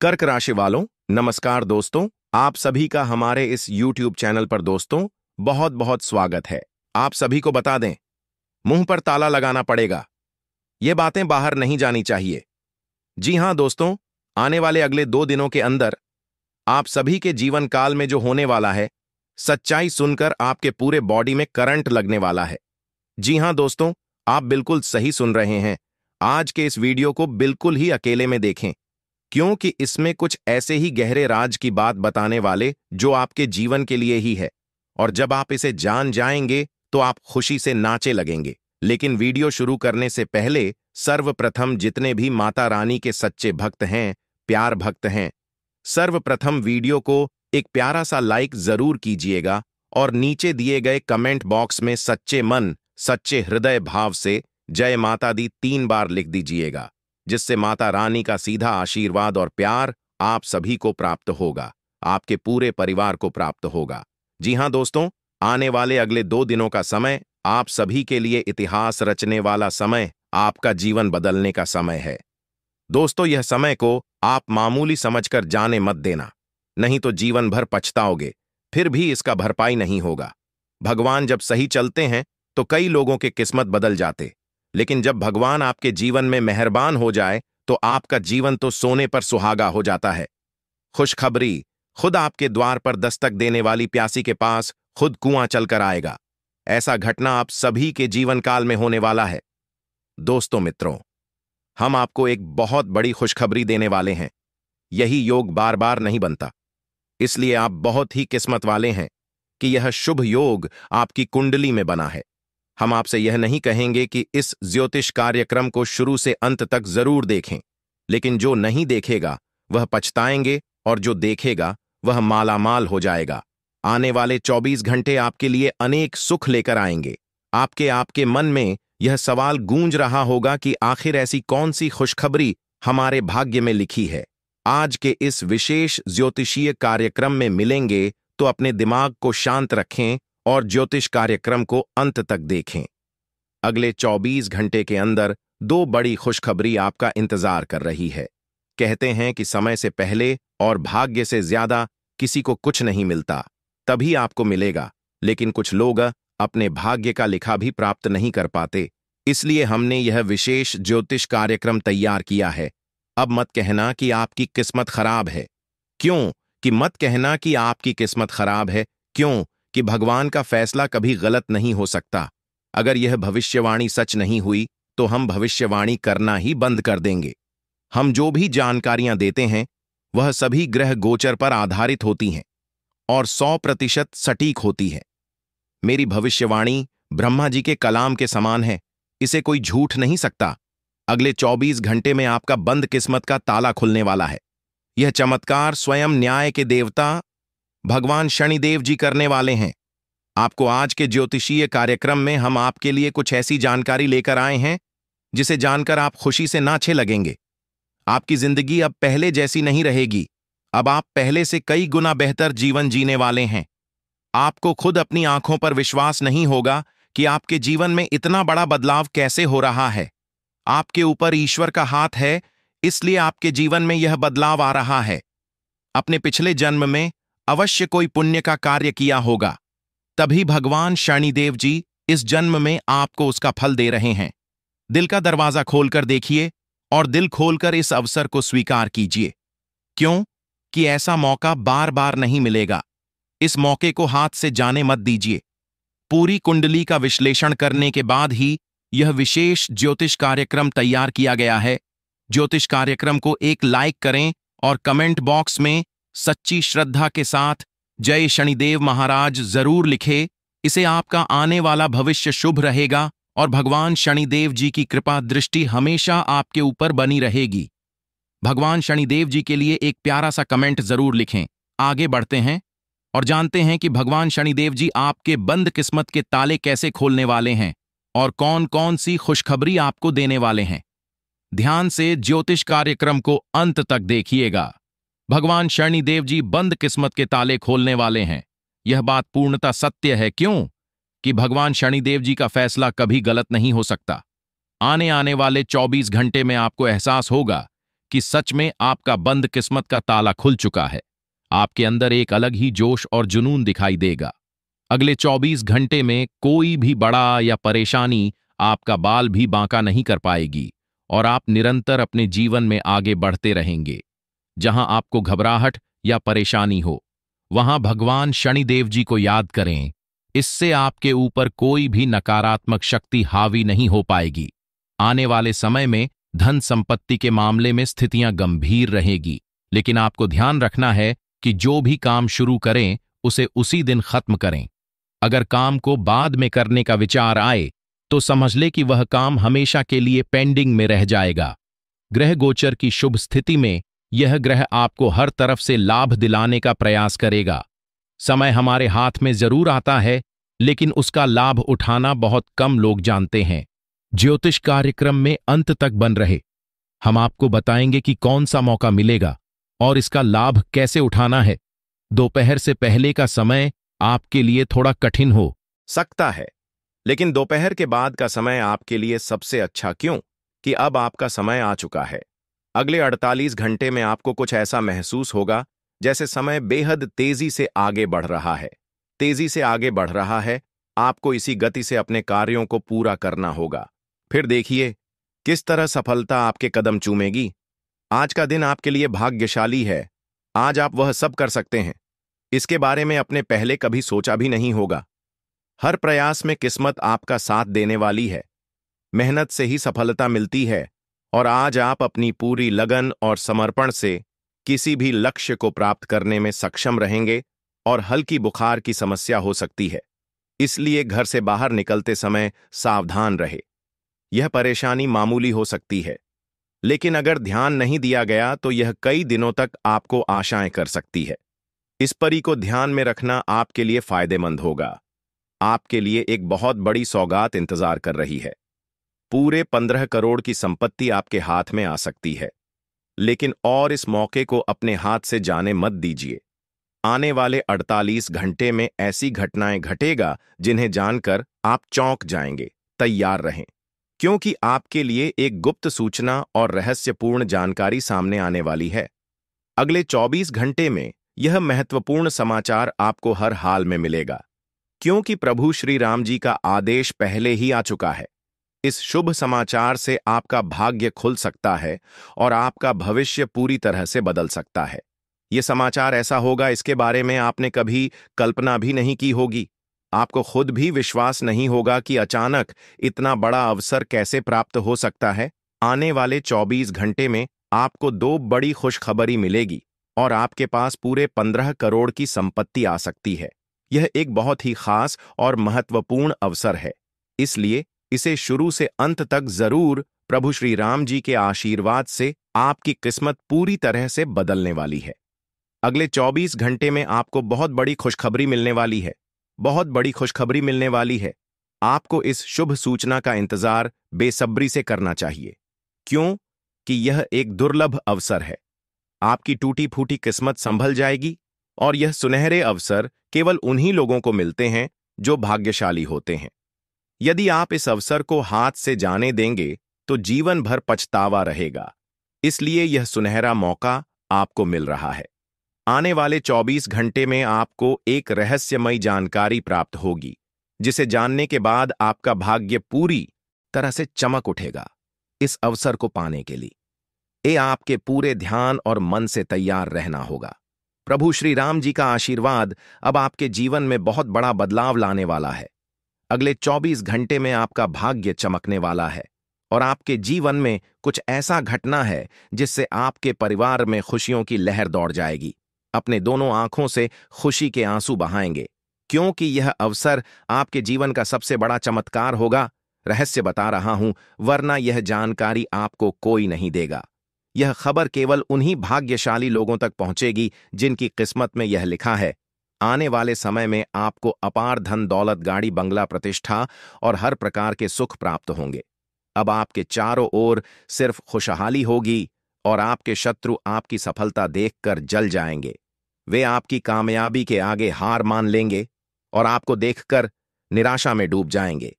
कर्क राशि वालों, नमस्कार दोस्तों। आप सभी का हमारे इस YouTube चैनल पर दोस्तों बहुत बहुत स्वागत है। आप सभी को बता दें, मुंह पर ताला लगाना पड़ेगा। ये बातें बाहर नहीं जानी चाहिए। जी हां दोस्तों, आने वाले अगले 2 दिनों के अंदर आप सभी के जीवन काल में जो होने वाला है, सच्चाई सुनकर आपके पूरे बॉडी में करंट लगने वाला है। जी हां दोस्तों, आप बिल्कुल सही सुन रहे हैं। आज के इस वीडियो को बिल्कुल ही अकेले में देखें, क्योंकि इसमें कुछ ऐसे ही गहरे राज की बात बताने वाले जो आपके जीवन के लिए ही है, और जब आप इसे जान जाएंगे तो आप खुशी से नाचे लगेंगे। लेकिन वीडियो शुरू करने से पहले सर्वप्रथम जितने भी माता रानी के सच्चे भक्त हैं, प्यार भक्त हैं, सर्वप्रथम वीडियो को एक प्यारा सा लाइक जरूर कीजिएगा और नीचे दिए गए कमेंट बॉक्स में सच्चे मन, सच्चे हृदय भाव से जय माता दी 3 बार लिख दीजिएगा, जिससे माता रानी का सीधा आशीर्वाद और प्यार आप सभी को प्राप्त होगा, आपके पूरे परिवार को प्राप्त होगा। जी हां दोस्तों, आने वाले अगले 2 दिनों का समय आप सभी के लिए इतिहास रचने वाला समय, आपका जीवन बदलने का समय है। दोस्तों, यह समय को आप मामूली समझकर जाने मत देना, नहीं तो जीवन भर पछताओगे, फिर भी इसका भरपाई नहीं होगा। भगवान जब सही चलते हैं तो कई लोगों के किस्मत बदल जाते, लेकिन जब भगवान आपके जीवन में मेहरबान हो जाए तो आपका जीवन तो सोने पर सुहागा हो जाता है। खुशखबरी, खुद आपके द्वार पर दस्तक देने वाली प्यासी के पास खुद कुआं चलकर आएगा। ऐसा घटना आप सभी के जीवन काल में होने वाला है। दोस्तों मित्रों, हम आपको एक बहुत बड़ी खुशखबरी देने वाले हैं। यही योग बार बार नहीं बनता, इसलिए आप बहुत ही किस्मत वाले हैं कि यह शुभ योग आपकी कुंडली में बना है। हम आपसे यह नहीं कहेंगे कि इस ज्योतिष कार्यक्रम को शुरू से अंत तक जरूर देखें, लेकिन जो नहीं देखेगा वह पछताएंगे और जो देखेगा वह मालामाल हो जाएगा। आने वाले 24 घंटे आपके लिए अनेक सुख लेकर आएंगे। आपके मन में यह सवाल गूंज रहा होगा कि आखिर ऐसी कौन सी खुशखबरी हमारे भाग्य में लिखी है। आज के इस विशेष ज्योतिषीय कार्यक्रम में मिलेंगे, तो अपने दिमाग को शांत रखें और ज्योतिष कार्यक्रम को अंत तक देखें। अगले 24 घंटे के अंदर 2 बड़ी खुशखबरी आपका इंतजार कर रही है। कहते हैं कि समय से पहले और भाग्य से ज्यादा किसी को कुछ नहीं मिलता, तभी आपको मिलेगा। लेकिन कुछ लोग अपने भाग्य का लिखा भी प्राप्त नहीं कर पाते, इसलिए हमने यह विशेष ज्योतिष कार्यक्रम तैयार किया है। अब मत कहना कि आपकी किस्मत खराब है। क्यों कि मत कहना कि आपकी किस्मत खराब है, क्यों कि भगवान का फैसला कभी गलत नहीं हो सकता। अगर यह भविष्यवाणी सच नहीं हुई तो हम भविष्यवाणी करना ही बंद कर देंगे। हम जो भी जानकारियां देते हैं वह सभी ग्रह गोचर पर आधारित होती हैं और 100% सटीक होती है। मेरी भविष्यवाणी ब्रह्मा जी के कलाम के समान है, इसे कोई झूठ नहीं सकता। अगले 24 घंटे में आपका बंद किस्मत का ताला खुलने वाला है। यह चमत्कार स्वयं न्याय के देवता भगवान शनिदेव जी करने वाले हैं। आपको आज के ज्योतिषीय कार्यक्रम में हम आपके लिए कुछ ऐसी जानकारी लेकर आए हैं जिसे जानकर आप खुशी से नाचे लगेंगे। आपकी जिंदगी अब पहले जैसी नहीं रहेगी। अब आप पहले से कई गुना बेहतर जीवन जीने वाले हैं। आपको खुद अपनी आंखों पर विश्वास नहीं होगा कि आपके जीवन में इतना बड़ा बदलाव कैसे हो रहा है। आपके ऊपर ईश्वर का हाथ है, इसलिए आपके जीवन में यह बदलाव आ रहा है। अपने पिछले जन्म में अवश्य कोई पुण्य का कार्य किया होगा, तभी भगवान शनिदेव जी इस जन्म में आपको उसका फल दे रहे हैं। दिल का दरवाजा खोलकर देखिए और दिल खोलकर इस अवसर को स्वीकार कीजिए, क्यों कि ऐसा मौका बार बार नहीं मिलेगा। इस मौके को हाथ से जाने मत दीजिए। पूरी कुंडली का विश्लेषण करने के बाद ही यह विशेष ज्योतिष कार्यक्रम तैयार किया गया है। ज्योतिष कार्यक्रम को एक लाइक करें और कमेंट बॉक्स में सच्ची श्रद्धा के साथ जय शनिदेव महाराज जरूर लिखे। इसे आपका आने वाला भविष्य शुभ रहेगा और भगवान शनिदेव जी की कृपा दृष्टि हमेशा आपके ऊपर बनी रहेगी। भगवान शनिदेव जी के लिए एक प्यारा सा कमेंट जरूर लिखें। आगे बढ़ते हैं और जानते हैं कि भगवान शनिदेव जी आपके बंद किस्मत के ताले कैसे खोलने वाले हैं और कौन कौन सी खुशखबरी आपको देने वाले हैं। ध्यान से ज्योतिष कार्यक्रम को अंत तक देखिएगा। भगवान शनिदेव जी बंद किस्मत के ताले खोलने वाले हैं। यह बात पूर्णतः सत्य है, क्यों कि भगवान शनिदेव जी का फैसला कभी गलत नहीं हो सकता। आने वाले 24 घंटे में आपको एहसास होगा कि सच में आपका बंद किस्मत का ताला खुल चुका है। आपके अंदर एक अलग ही जोश और जुनून दिखाई देगा। अगले 24 घंटे में कोई भी बड़ा या परेशानी आपका बाल भी बांका नहीं कर पाएगी और आप निरंतर अपने जीवन में आगे बढ़ते रहेंगे। जहां आपको घबराहट या परेशानी हो, वहां भगवान शनिदेव जी को याद करें। इससे आपके ऊपर कोई भी नकारात्मक शक्ति हावी नहीं हो पाएगी। आने वाले समय में धन संपत्ति के मामले में स्थितियां गंभीर रहेगी, लेकिन आपको ध्यान रखना है कि जो भी काम शुरू करें उसे उसी दिन खत्म करें। अगर काम को बाद में करने का विचार आए तो समझ ले कि वह काम हमेशा के लिए पेंडिंग में रह जाएगा। ग्रह गोचर की शुभ स्थिति में यह ग्रह आपको हर तरफ से लाभ दिलाने का प्रयास करेगा। समय हमारे हाथ में जरूर आता है, लेकिन उसका लाभ उठाना बहुत कम लोग जानते हैं। ज्योतिष कार्यक्रम में अंत तक बन रहे। हम आपको बताएंगे कि कौन सा मौका मिलेगा और इसका लाभ कैसे उठाना है। दोपहर से पहले का समय आपके लिए थोड़ा कठिन हो सकता है, लेकिन दोपहर के बाद का समय आपके लिए सबसे अच्छा क्यों कि अब आपका समय आ चुका है। अगले 48 घंटे में आपको कुछ ऐसा महसूस होगा जैसे समय बेहद तेजी से आगे बढ़ रहा है। तेजी से आगे बढ़ रहा है। आपको इसी गति से अपने कार्यों को पूरा करना होगा। फिर देखिए किस तरह सफलता आपके कदम चूमेगी। आज का दिन आपके लिए भाग्यशाली है। आज आप वह सब कर सकते हैं इसके बारे में अपने पहले कभी सोचा भी नहीं होगा। हर प्रयास में किस्मत आपका साथ देने वाली है। मेहनत से ही सफलता मिलती है और आज आप अपनी पूरी लगन और समर्पण से किसी भी लक्ष्य को प्राप्त करने में सक्षम रहेंगे। और हल्की बुखार की समस्या हो सकती है, इसलिए घर से बाहर निकलते समय सावधान रहे। यह परेशानी मामूली हो सकती है, लेकिन अगर ध्यान नहीं दिया गया तो यह कई दिनों तक आपको आशाएं कर सकती है। इस परी को ध्यान में रखना आपके लिए फायदेमंद होगा। आपके लिए एक बहुत बड़ी सौगात इंतजार कर रही है। पूरे 15 करोड़ की संपत्ति आपके हाथ में आ सकती है, लेकिन और इस मौके को अपने हाथ से जाने मत दीजिए। आने वाले 48 घंटे में ऐसी घटनाएं घटेगा जिन्हें जानकर आप चौंक जाएंगे। तैयार रहें, क्योंकि आपके लिए एक गुप्त सूचना और रहस्यपूर्ण जानकारी सामने आने वाली है। अगले 24 घंटे में यह महत्वपूर्ण समाचार आपको हर हाल में मिलेगा, क्योंकि प्रभु श्री राम जी का आदेश पहले ही आ चुका है। इस शुभ समाचार से आपका भाग्य खुल सकता है और आपका भविष्य पूरी तरह से बदल सकता है। यह समाचार ऐसा होगा इसके बारे में आपने कभी कल्पना भी नहीं की होगी। आपको खुद भी विश्वास नहीं होगा कि अचानक इतना बड़ा अवसर कैसे प्राप्त हो सकता है। आने वाले 24 घंटे में आपको 2 बड़ी खुशखबरी मिलेगी और आपके पास पूरे 15 करोड़ की संपत्ति आ सकती है। यह एक बहुत ही खास और महत्वपूर्ण अवसर है, इसलिए इसे शुरू से अंत तक जरूर प्रभु श्री राम जी के आशीर्वाद से आपकी किस्मत पूरी तरह से बदलने वाली है। अगले 24 घंटे में आपको बहुत बड़ी खुशखबरी मिलने वाली है। बहुत बड़ी खुशखबरी मिलने वाली है। आपको इस शुभ सूचना का इंतजार बेसब्री से करना चाहिए, क्यों कि यह एक दुर्लभ अवसर है। आपकी टूटी फूटी किस्मत संभल जाएगी और यह सुनहरे अवसर केवल उन्हीं लोगों को मिलते हैं जो भाग्यशाली होते हैं। यदि आप इस अवसर को हाथ से जाने देंगे तो जीवन भर पछतावा रहेगा। इसलिए यह सुनहरा मौका आपको मिल रहा है। आने वाले 24 घंटे में आपको एक रहस्यमयी जानकारी प्राप्त होगी, जिसे जानने के बाद आपका भाग्य पूरी तरह से चमक उठेगा। इस अवसर को पाने के लिए आपके पूरे ध्यान और मन से तैयार रहना होगा। प्रभु श्री राम जी का आशीर्वाद अब आपके जीवन में बहुत बड़ा बदलाव लाने वाला है। अगले 24 घंटे में आपका भाग्य चमकने वाला है और आपके जीवन में कुछ ऐसा घटना है जिससे आपके परिवार में खुशियों की लहर दौड़ जाएगी। अपने दोनों आंखों से खुशी के आंसू बहाएंगे, क्योंकि यह अवसर आपके जीवन का सबसे बड़ा चमत्कार होगा। रहस्य बता रहा हूं, वरना यह जानकारी आपको कोई नहीं देगा। यह खबर केवल उन्हीं भाग्यशाली लोगों तक पहुंचेगी जिनकी किस्मत में यह लिखा है। आने वाले समय में आपको अपार धन दौलत, गाड़ी, बंगला, प्रतिष्ठा और हर प्रकार के सुख प्राप्त होंगे। अब आपके चारों ओर सिर्फ खुशहाली होगी और आपके शत्रु आपकी सफलता देखकर जल जाएंगे। वे आपकी कामयाबी के आगे हार मान लेंगे और आपको देखकर निराशा में डूब जाएंगे।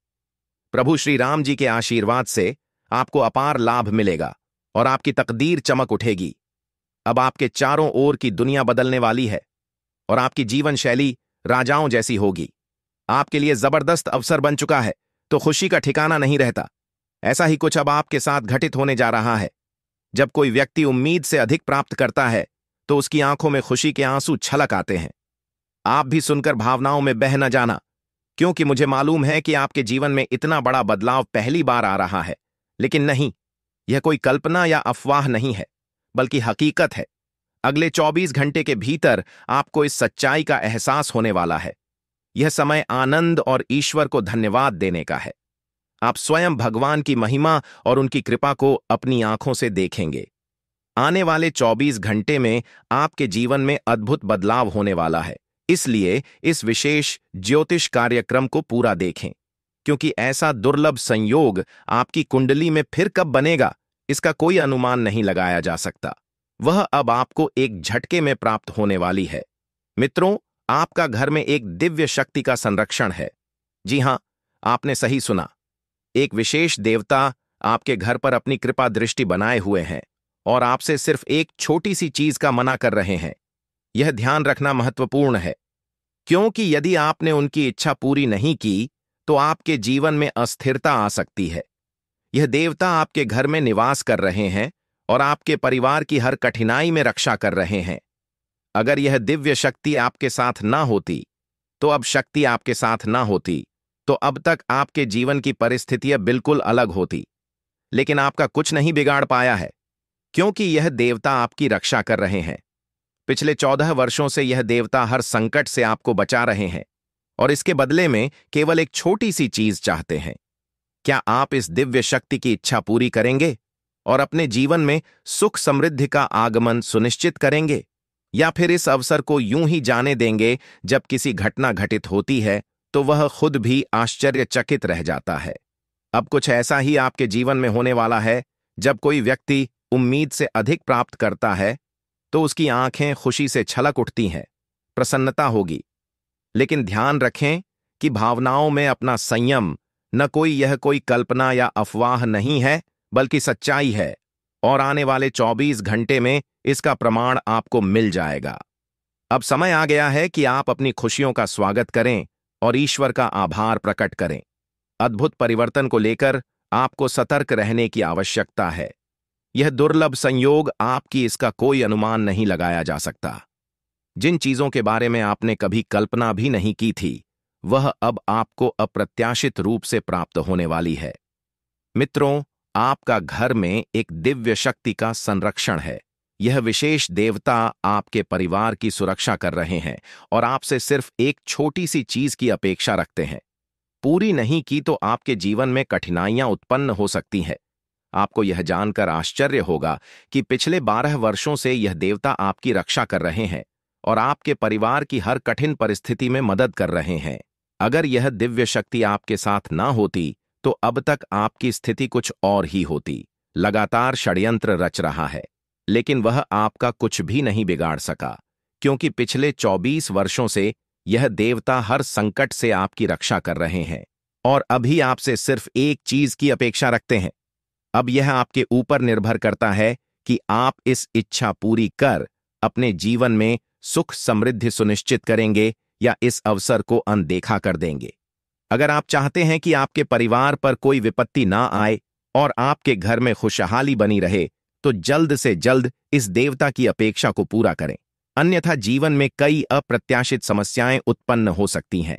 प्रभु श्री राम जी के आशीर्वाद से आपको अपार लाभ मिलेगा और आपकी तकदीर चमक उठेगी। अब आपके चारों ओर की दुनिया बदलने वाली है और आपकी जीवन शैली राजाओं जैसी होगी। आपके लिए जबरदस्त अवसर बन चुका है, तो खुशी का ठिकाना नहीं रहता। ऐसा ही कुछ अब आपके साथ घटित होने जा रहा है। जब कोई व्यक्ति उम्मीद से अधिक प्राप्त करता है तो उसकी आंखों में खुशी के आंसू छलक आते हैं। आप भी सुनकर भावनाओं में बह न जाना, क्योंकि मुझे मालूम है कि आपके जीवन में इतना बड़ा बदलाव पहली बार आ रहा है। लेकिन नहीं, यह कोई कल्पना या अफवाह नहीं है, बल्कि हकीकत है। अगले 24 घंटे के भीतर आपको इस सच्चाई का एहसास होने वाला है। यह समय आनंद और ईश्वर को धन्यवाद देने का है। आप स्वयं भगवान की महिमा और उनकी कृपा को अपनी आंखों से देखेंगे। आने वाले 24 घंटे में आपके जीवन में अद्भुत बदलाव होने वाला है। इसलिए इस विशेष ज्योतिष कार्यक्रम को पूरा देखें, क्योंकि ऐसा दुर्लभ संयोग आपकी कुंडली में फिर कब बनेगा, इसका कोई अनुमान नहीं लगाया जा सकता। वह अब आपको एक झटके में प्राप्त होने वाली है। मित्रों, आपका घर में एक दिव्य शक्ति का संरक्षण है। जी हां, आपने सही सुना। एक विशेष देवता आपके घर पर अपनी कृपा दृष्टि बनाए हुए हैं और आपसे सिर्फ एक छोटी सी चीज का मना कर रहे हैं। यह ध्यान रखना महत्वपूर्ण है, क्योंकि यदि आपने उनकी इच्छा पूरी नहीं की तो आपके जीवन में अस्थिरता आ सकती है। यह देवता आपके घर में निवास कर रहे हैं और आपके परिवार की हर कठिनाई में रक्षा कर रहे हैं। अगर यह दिव्य शक्ति आपके साथ ना होती, तो अब शक्ति आपके साथ ना होती, तो अब तक आपके जीवन की परिस्थितियां बिल्कुल अलग होती। लेकिन आपका कुछ नहीं बिगाड़ पाया है, क्योंकि यह देवता आपकी रक्षा कर रहे हैं। पिछले 14 वर्षों से यह देवता हर संकट से आपको बचा रहे हैं और इसके बदले में केवल एक छोटी सी चीज चाहते हैं। क्या आप इस दिव्य शक्ति की इच्छा पूरी करेंगे और अपने जीवन में सुख समृद्धि का आगमन सुनिश्चित करेंगे, या फिर इस अवसर को यूं ही जाने देंगे जब किसी घटना घटित होती है तो वह खुद भी आश्चर्यचकित रह जाता है। अब कुछ ऐसा ही आपके जीवन में होने वाला है। जब कोई व्यक्ति उम्मीद से अधिक प्राप्त करता है तो उसकी आंखें खुशी से छलक उठती हैं, प्रसन्नता होगी। लेकिन ध्यान रखें कि भावनाओं में अपना संयम, यह कोई कल्पना या अफवाह नहीं है, बल्कि सच्चाई है। और आने वाले 24 घंटे में इसका प्रमाण आपको मिल जाएगा। अब समय आ गया है कि आप अपनी खुशियों का स्वागत करें और ईश्वर का आभार प्रकट करें। अद्भुत परिवर्तन को लेकर आपको सतर्क रहने की आवश्यकता है। यह दुर्लभ संयोग आपकी, इसका कोई अनुमान नहीं लगाया जा सकता। जिन चीजों के बारे में आपने कभी कल्पना भी नहीं की थी, वह अब आपको अप्रत्याशित रूप से प्राप्त होने वाली है। मित्रों, आपका घर में एक दिव्य शक्ति का संरक्षण है। यह विशेष देवता आपके परिवार की सुरक्षा कर रहे हैं और आपसे सिर्फ एक छोटी सी चीज की अपेक्षा रखते हैं। पूरी नहीं की तो आपके जीवन में कठिनाइयां उत्पन्न हो सकती हैं। आपको यह जानकर आश्चर्य होगा कि पिछले 12 वर्षों से यह देवता आपकी रक्षा कर रहे हैं और आपके परिवार की हर कठिन परिस्थिति में मदद कर रहे हैं। अगर यह दिव्य शक्ति आपके साथ ना होती तो अब तक आपकी स्थिति कुछ और ही होती। लगातार षड्यंत्र रच रहा है, लेकिन वह आपका कुछ भी नहीं बिगाड़ सका, क्योंकि पिछले 24 वर्षों से यह देवता हर संकट से आपकी रक्षा कर रहे हैं और अभी आपसे सिर्फ एक चीज की अपेक्षा रखते हैं। अब यह आपके ऊपर निर्भर करता है कि आप इस इच्छा पूरी कर अपने जीवन में सुख समृद्धि सुनिश्चित करेंगे या इस अवसर को अनदेखा कर देंगे। अगर आप चाहते हैं कि आपके परिवार पर कोई विपत्ति ना आए और आपके घर में खुशहाली बनी रहे, तो जल्द से जल्द इस देवता की अपेक्षा को पूरा करें, अन्यथा जीवन में कई अप्रत्याशित समस्याएं उत्पन्न हो सकती हैं।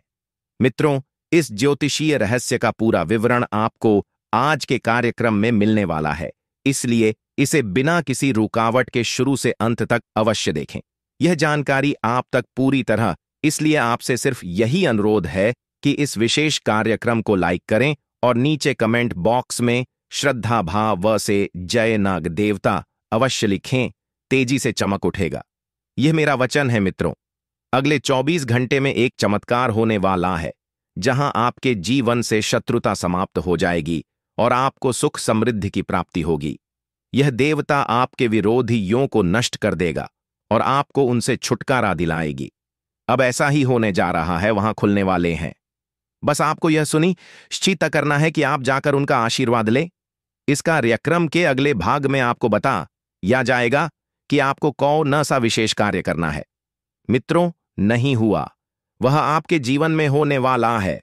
मित्रों, इस ज्योतिषीय रहस्य का पूरा विवरण आपको आज के कार्यक्रम में मिलने वाला है, इसलिए इसे बिना किसी रुकावट के शुरू से अंत तक अवश्य देखें। यह जानकारी आप तक पूरी तरह, इसलिए आपसे सिर्फ यही अनुरोध है कि इस विशेष कार्यक्रम को लाइक करें और नीचे कमेंट बॉक्स में श्रद्धा भाव से जय नाग देवता अवश्य लिखें। तेजी से चमक उठेगा, यह मेरा वचन है। मित्रों, अगले 24 घंटे में एक चमत्कार होने वाला है, जहां आपके जीवन से शत्रुता समाप्त हो जाएगी और आपको सुख समृद्धि की प्राप्ति होगी। यह देवता आपके विरोधियों को नष्ट कर देगा और आपको उनसे छुटकारा दिलाएगी। अब ऐसा ही होने जा रहा है, वहां खुलने वाले हैं। बस आपको यह सुनिश्चित करना है कि आप जाकर उनका आशीर्वाद लें। इस कार्यक्रम के अगले भाग में आपको बता या जाएगा कि आपको कौन सा विशेष कार्य करना है। मित्रों, नहीं हुआ वह आपके जीवन में होने वाला है।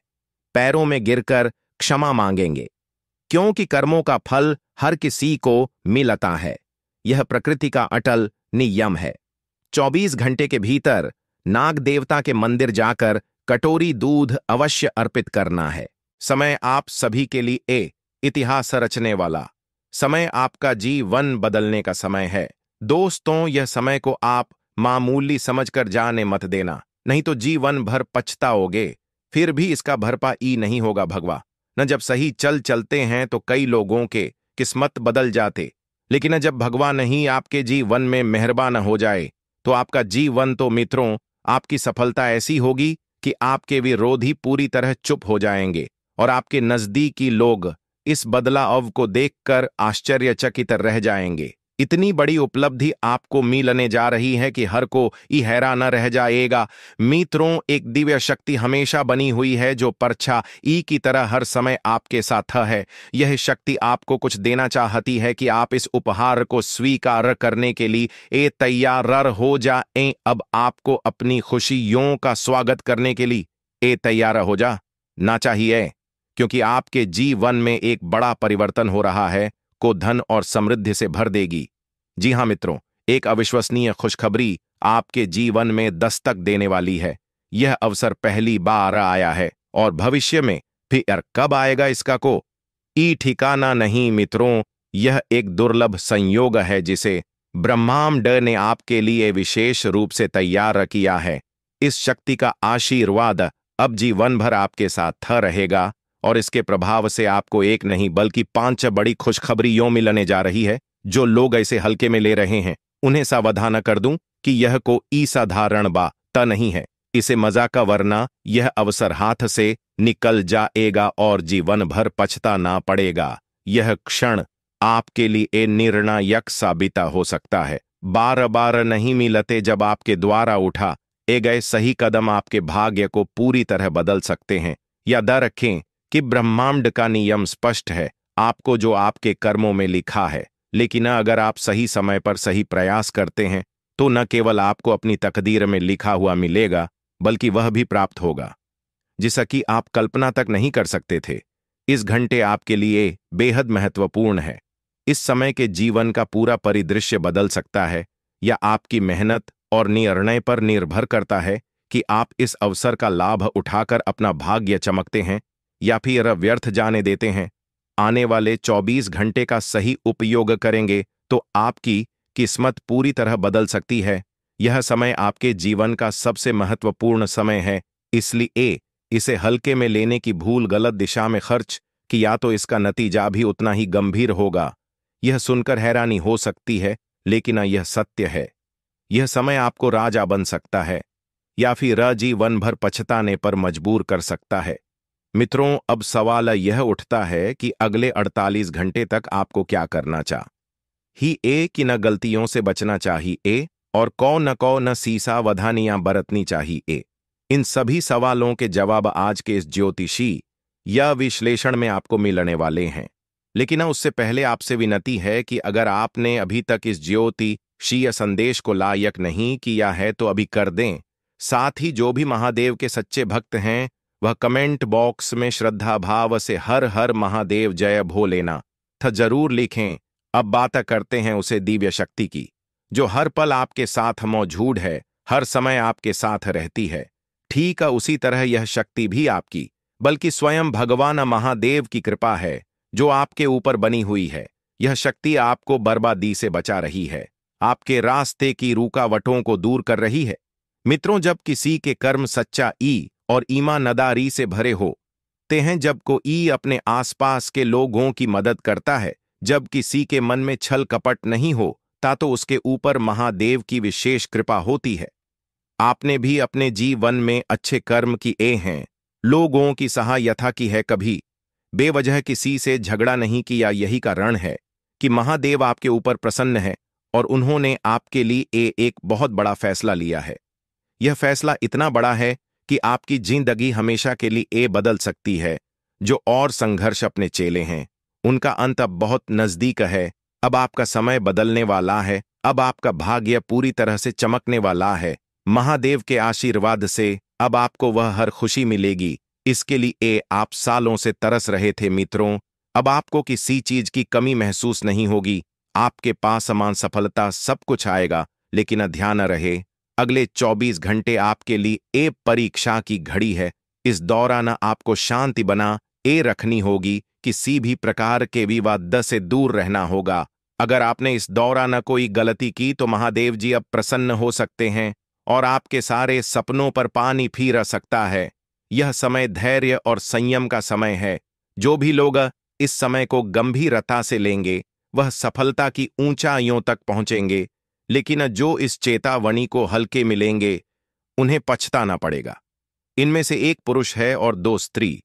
पैरों में गिरकर क्षमा मांगेंगे, क्योंकि कर्मों का फल हर किसी को मिलता है। यह प्रकृति का अटल नियम है। 24 घंटे के भीतर नाग देवता के मंदिर जाकर कटोरी दूध अवश्य अर्पित करना है। समय आप सभी के लिए इतिहास रचने वाला समय, आपका जीवन बदलने का समय है। दोस्तों, यह समय को आप मामूली समझकर जाने मत देना, नहीं तो जीवन भर पछताओगे। फिर भी इसका भरपाई नहीं होगा भगवा न। जब सही चलते हैं तो कई लोगों के किस्मत बदल जाते, लेकिन जब भगवान नहीं आपके जीवन में मेहरबान हो जाए तो आपका जीवन तो मित्रों, आपकी सफलता ऐसी होगी कि आपके विरोधी पूरी तरह चुप हो जाएंगे और आपके नजदीकी लोग इस बदलाव को देखकर आश्चर्यचकित रह जाएंगे। इतनी बड़ी उपलब्धि आपको मिलने जा रही है कि हर को ई हैरान न रह जाएगा। मित्रों, एक दिव्य शक्ति हमेशा बनी हुई है जो परछा ई की तरह हर समय आपके साथ है। यह शक्ति आपको कुछ देना चाहती है कि आप इस उपहार को स्वीकार करने के लिए तैयार हो जाएं। अब आपको अपनी खुशियों का स्वागत करने के लिए तैयार हो जा ना चाहिए, क्योंकि आपके जीवन में एक बड़ा परिवर्तन हो रहा है को धन और समृद्धि से भर देगी। जी हां मित्रों, एक अविश्वसनीय खुशखबरी आपके जीवन में दस्तक देने वाली है। यह अवसर पहली बार आया है और भविष्य में फिर कब आएगा इसका कोई ठिकाना नहीं। मित्रों, यह एक दुर्लभ संयोग है जिसे ब्रह्मांड ने आपके लिए विशेष रूप से तैयार किया है। इस शक्ति का आशीर्वाद अब जीवन भर आपके साथ रहेगा और इसके प्रभाव से आपको एक नहीं बल्कि 5 बड़ी खुशखबरियों मिलने जा रही है। जो लोग ऐसे हल्के में ले रहे हैं उन्हें सावधान कर दूं कि यह कोई साधारण बात नहीं है। इसे मजा का, वरना यह अवसर हाथ से निकल जाएगा और जीवन भर पछताना पड़ेगा। यह क्षण आपके लिए निर्णायक साबित हो सकता है। बार बार नहीं मिलते जब आपके द्वारा उठा गए सही कदम आपके भाग्य को पूरी तरह बदल सकते हैं। याद रखें कि ब्रह्मांड का नियम स्पष्ट है, आपको जो आपके कर्मों में लिखा है। लेकिन अगर आप सही समय पर सही प्रयास करते हैं तो न केवल आपको अपनी तकदीर में लिखा हुआ मिलेगा, बल्कि वह भी प्राप्त होगा जिसका कि आप कल्पना तक नहीं कर सकते थे। इस घंटे आपके लिए बेहद महत्वपूर्ण है। इस समय के जीवन का पूरा परिदृश्य बदल सकता है। या आपकी मेहनत और निर्णय पर निर्भर करता है कि आप इस अवसर का लाभ उठाकर अपना भाग्य चमकते हैं या फिर व्यर्थ जाने देते हैं। आने वाले 24 घंटे का सही उपयोग करेंगे तो आपकी किस्मत पूरी तरह बदल सकती है। यह समय आपके जीवन का सबसे महत्वपूर्ण समय है, इसलिए इसे हल्के में लेने की भूल गलत दिशा में खर्च किया तो इसका नतीजा भी उतना ही गंभीर होगा। यह सुनकर हैरानी हो सकती है, लेकिन यह सत्य है। यह समय आपको राजा बन सकता है या फिर जीवन भर पछताने पर मजबूर कर सकता है। मित्रों, अब सवाल यह उठता है कि अगले 48 घंटे तक आपको क्या करना चाहिए कि न गलतियों से बचना चाहिए और कौन सीसा वधानियां बरतनी चाहिए। इन सभी सवालों के जवाब आज के इस ज्योतिषी या विश्लेषण में आपको मिलने वाले हैं। लेकिन उससे पहले आपसे विनती है कि अगर आपने अभी तक इस ज्योतिषीय संदेश को लायक नहीं किया है तो अभी कर दें। साथ ही जो भी महादेव के सच्चे भक्त हैं वह कमेंट बॉक्स में श्रद्धा भाव से हर हर महादेव जय भोलेना था जरूर लिखें। अब बात करते हैं उसे दिव्य शक्ति की, जो हर पल आपके साथ मौजूद है, हर समय आपके साथ रहती है। ठीक उसी तरह यह शक्ति भी आपकी बल्कि स्वयं भगवान महादेव की कृपा है जो आपके ऊपर बनी हुई है। यह शक्ति आपको बर्बादी से बचा रही है, आपके रास्ते की रुकावटों को दूर कर रही है। मित्रों, जब किसी के कर्म सच्चाई और ईमानदारी से भरे होते हैं, जब कोई अपने आसपास के लोगों की मदद करता है, जब किसी के मन में छल कपट नहीं होता तो उसके ऊपर महादेव की विशेष कृपा होती है। आपने भी अपने जीवन में अच्छे कर्म किए हैं, लोगों की सहायता की है, कभी बेवजह किसी से झगड़ा नहीं किया। यही कारण है कि महादेव आपके ऊपर प्रसन्न है और उन्होंने आपके लिए एक बहुत बड़ा फैसला लिया है। यह फैसला इतना बड़ा है कि आपकी जिंदगी हमेशा के लिए बदल सकती है। जो और संघर्ष अपने चेले हैं उनका अंत अब बहुत नजदीक है। अब आपका समय बदलने वाला है। अब आपका भाग्य पूरी तरह से चमकने वाला है। महादेव के आशीर्वाद से अब आपको वह हर खुशी मिलेगी। इसके लिए आप सालों से तरस रहे थे मित्रों। अब आपको किसी चीज की कमी महसूस नहीं होगी। आपके पास समान सफलता सब कुछ आएगा। लेकिन ध्यान रहे, अगले 24 घंटे आपके लिए एक परीक्षा की घड़ी है। इस दौरान आपको शांति बना रखनी होगी। किसी भी प्रकार के विवाद से दूर रहना होगा। अगर आपने इस दौरान कोई गलती की तो महादेव जी अब प्रसन्न हो सकते हैं और आपके सारे सपनों पर पानी फिर सकता है। यह समय धैर्य और संयम का समय है। जो भी लोग इस समय को गंभीरता से लेंगे वह सफलता की ऊंचाइयों तक पहुंचेंगे। लेकिन जो इस चेतावनी को हल्के मिलेंगे उन्हें पछताना पड़ेगा। इनमें से एक पुरुष है और 2 स्त्री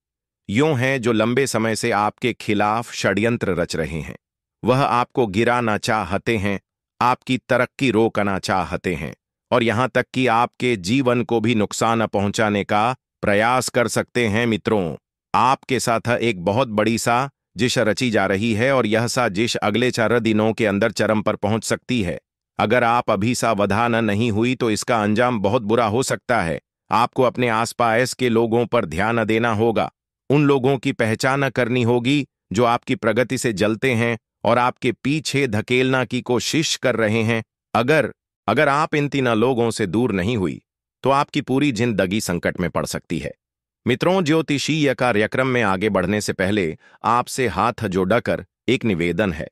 यूं हैं जो लंबे समय से आपके खिलाफ षड्यंत्र रच रहे हैं। वह आपको गिराना चाहते हैं, आपकी तरक्की रोकना चाहते हैं और यहां तक कि आपके जीवन को भी नुकसान पहुंचाने का प्रयास कर सकते हैं मित्रों। आपके साथ एक बहुत बड़ी साजिश रची जा रही है और यह साजिश अगले 4 दिनों के अंदर चरम पर पहुंच सकती है। अगर आप अभी सावधान नहीं हुई तो इसका अंजाम बहुत बुरा हो सकता है। आपको अपने आसपास के लोगों पर ध्यान देना होगा। उन लोगों की पहचान करनी होगी जो आपकी प्रगति से जलते हैं और आपके पीछे धकेलना की कोशिश कर रहे हैं। अगर आप इन 3 लोगों से दूर नहीं हुई तो आपकी पूरी जिंदगी संकट में पड़ सकती है। मित्रों, ज्योतिषीय कार्यक्रम में आगे बढ़ने से पहले आपसे हाथ जोड़कर एक निवेदन है।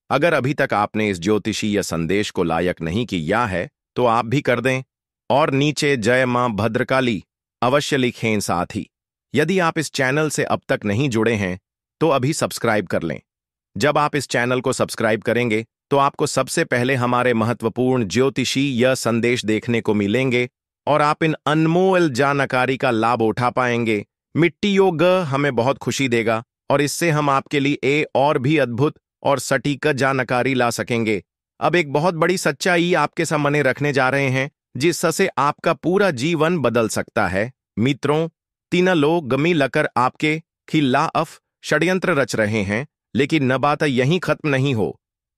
अगर अभी तक आपने इस ज्योतिषीय संदेश को लायक नहीं किया है तो आप भी कर दें और नीचे जय मां भद्रकाली अवश्य लिखें साथ ही। यदि आप इस चैनल से अब तक नहीं जुड़े हैं तो अभी सब्सक्राइब कर लें। जब आप इस चैनल को सब्सक्राइब करेंगे तो आपको सबसे पहले हमारे महत्वपूर्ण ज्योतिषीय संदेश देखने को मिलेंगे और आप इन अनमोल जानकारी का लाभ उठा पाएंगे। मिट्टी योग हमें बहुत खुशी देगा और इससे हम आपके लिए और भी अद्भुत और सटीक जानकारी ला सकेंगे। अब एक बहुत बड़ी सच्चाई आपके सामने रखने जा रहे हैं जिससे आपका पूरा जीवन बदल सकता है। मित्रों, 3 लोग मिलकर आपके खिलाफ षड्यंत्र रच रहे हैं, लेकिन न बात यहीं खत्म नहीं हो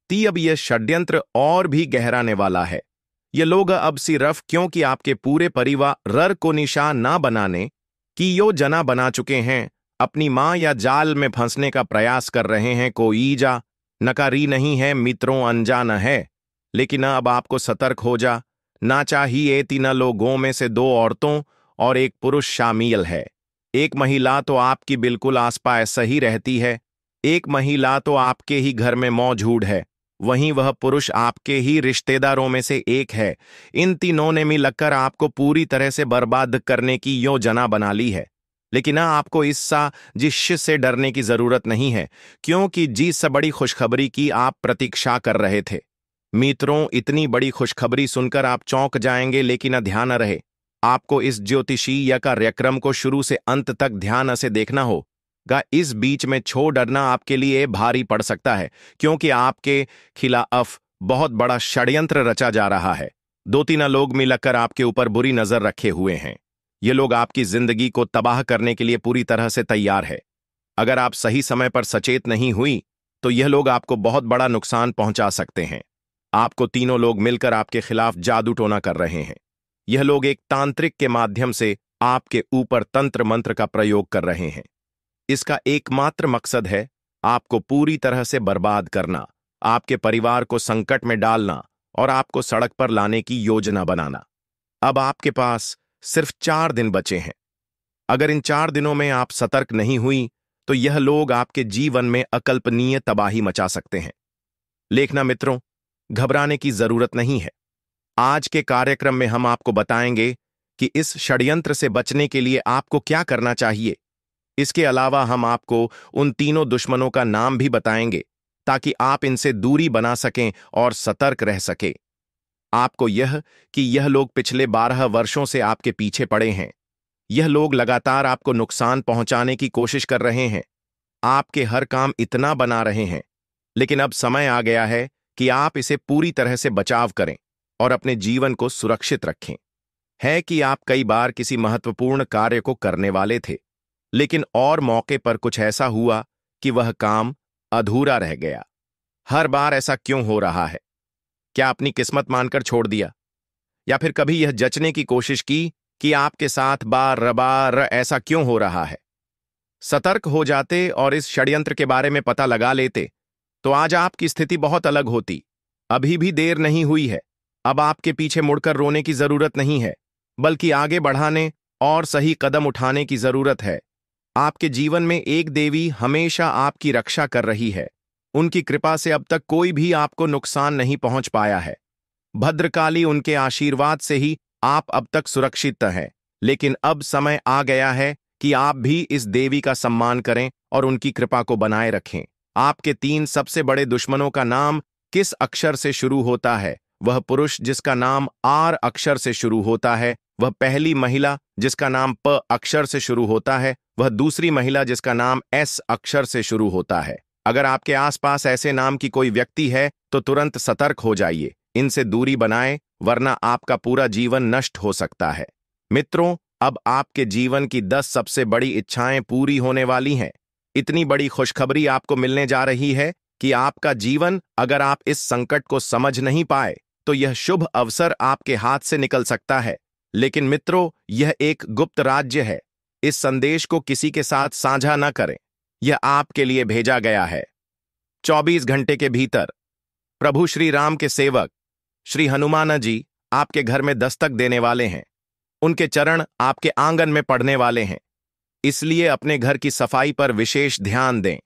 ती। अब यह षड्यंत्र और भी गहराने वाला है। ये लोग अब सिर्फ क्योंकि आपके पूरे परिवार को निशान ना बनाने की योजना बना चुके हैं, अपनी मां या जाल में फंसने का प्रयास कर रहे हैं। कोई जा नकारी नहीं है मित्रों, अनजान है। लेकिन अब आपको सतर्क हो जा ना चाहिए। 3 लोगों में से 2 औरतों और 1 पुरुष शामिल है। एक महिला तो आपकी बिल्कुल आसपास ही रहती है। एक महिला तो आपके ही घर में मौजूद है। वहीं वह पुरुष आपके ही रिश्तेदारों में से एक है। इन तीनों ने मिलकर आपको पूरी तरह से बर्बाद करने की योजना बना ली है। लेकिन आपको इस साजिश से डरने की जरूरत नहीं है, क्योंकि जिस बड़ी खुशखबरी की आप प्रतीक्षा कर रहे थे मित्रों, इतनी बड़ी खुशखबरी सुनकर आप चौंक जाएंगे। लेकिन ध्यान रहे, आपको इस ज्योतिषीय कार्यक्रम को शुरू से अंत तक ध्यान से देखना होगा। इस बीच में छोड़ डरना आपके लिए भारी पड़ सकता है, क्योंकि आपके खिलाफ बहुत बड़ा षड्यंत्र रचा जा रहा है। 2-3 लोग मिलकर आपके ऊपर बुरी नजर रखे हुए हैं। ये लोग आपकी जिंदगी को तबाह करने के लिए पूरी तरह से तैयार है। अगर आप सही समय पर सचेत नहीं हुई तो यह लोग आपको बहुत बड़ा नुकसान पहुंचा सकते हैं। आपको 3 लोग मिलकर आपके खिलाफ जादू टोना कर रहे हैं। यह लोग एक तांत्रिक के माध्यम से आपके ऊपर तंत्र मंत्र का प्रयोग कर रहे हैं। इसका एकमात्र मकसद है आपको पूरी तरह से बर्बाद करना, आपके परिवार को संकट में डालना और आपको सड़क पर लाने की योजना बनाना। अब आपके पास सिर्फ 4 दिन बचे हैं। अगर इन 4 दिनों में आप सतर्क नहीं हुई तो यह लोग आपके जीवन में अकल्पनीय तबाही मचा सकते हैं। लेखना मित्रों, घबराने की जरूरत नहीं है। आज के कार्यक्रम में हम आपको बताएंगे कि इस षड्यंत्र से बचने के लिए आपको क्या करना चाहिए। इसके अलावा हम आपको उन तीनों दुश्मनों का नाम भी बताएंगे ताकि आप इनसे दूरी बना सकें और सतर्क रह सके। आपको यह लोग पिछले 12 वर्षों से आपके पीछे पड़े हैं। यह लोग लगातार आपको नुकसान पहुंचाने की कोशिश कर रहे हैं, आपके हर काम इतना बना रहे हैं। लेकिन अब समय आ गया है कि आप इसे पूरी तरह से बचाव करें और अपने जीवन को सुरक्षित रखें। है कि आप कई बार किसी महत्वपूर्ण कार्य को करने वाले थे, लेकिन और मौके पर कुछ ऐसा हुआ कि वह काम अधूरा रह गया। हर बार ऐसा क्यों हो रहा है? क्या अपनी किस्मत मानकर छोड़ दिया, या फिर कभी यह जचने की कोशिश की कि आपके साथ बार बार ऐसा क्यों हो रहा है? सतर्क हो जाते और इस षड्यंत्र के बारे में पता लगा लेते तो आज आपकी स्थिति बहुत अलग होती। अभी भी देर नहीं हुई है। अब आपके पीछे मुड़कर रोने की जरूरत नहीं है, बल्कि आगे बढ़ाने और सही कदम उठाने की जरूरत है। आपके जीवन में एक देवी हमेशा आपकी रक्षा कर रही है। उनकी कृपा से अब तक कोई भी आपको नुकसान नहीं पहुंच पाया है। भद्रकाली उनके आशीर्वाद से ही आप अब तक सुरक्षित हैं। लेकिन अब समय आ गया है कि आप भी इस देवी का सम्मान करें और उनकी कृपा को बनाए रखें। आपके 3 सबसे बड़े दुश्मनों का नाम किस अक्षर से शुरू होता है? वह पुरुष जिसका नाम आर अक्षर से शुरू होता है, वह पहली महिला जिसका नाम प अक्षर से शुरू होता है, वह दूसरी महिला जिसका नाम एस अक्षर से शुरू होता है। अगर आपके आसपास ऐसे नाम की कोई व्यक्ति है तो तुरंत सतर्क हो जाइए, इनसे दूरी बनाएं, वरना आपका पूरा जीवन नष्ट हो सकता है। मित्रों, अब आपके जीवन की 10 सबसे बड़ी इच्छाएं पूरी होने वाली हैं। इतनी बड़ी खुशखबरी आपको मिलने जा रही है कि आपका जीवन, अगर आप इस संकट को समझ नहीं पाए तो यह शुभ अवसर आपके हाथ से निकल सकता है। लेकिन मित्रों, यह एक गुप्त राज्य है। इस संदेश को किसी के साथ साझा न करें। यह आपके लिए भेजा गया है। 24 घंटे के भीतर प्रभु श्री राम के सेवक श्री हनुमान जी आपके घर में दस्तक देने वाले हैं। उनके चरण आपके आंगन में पड़ने वाले हैं। इसलिए अपने घर की सफाई पर विशेष ध्यान दें।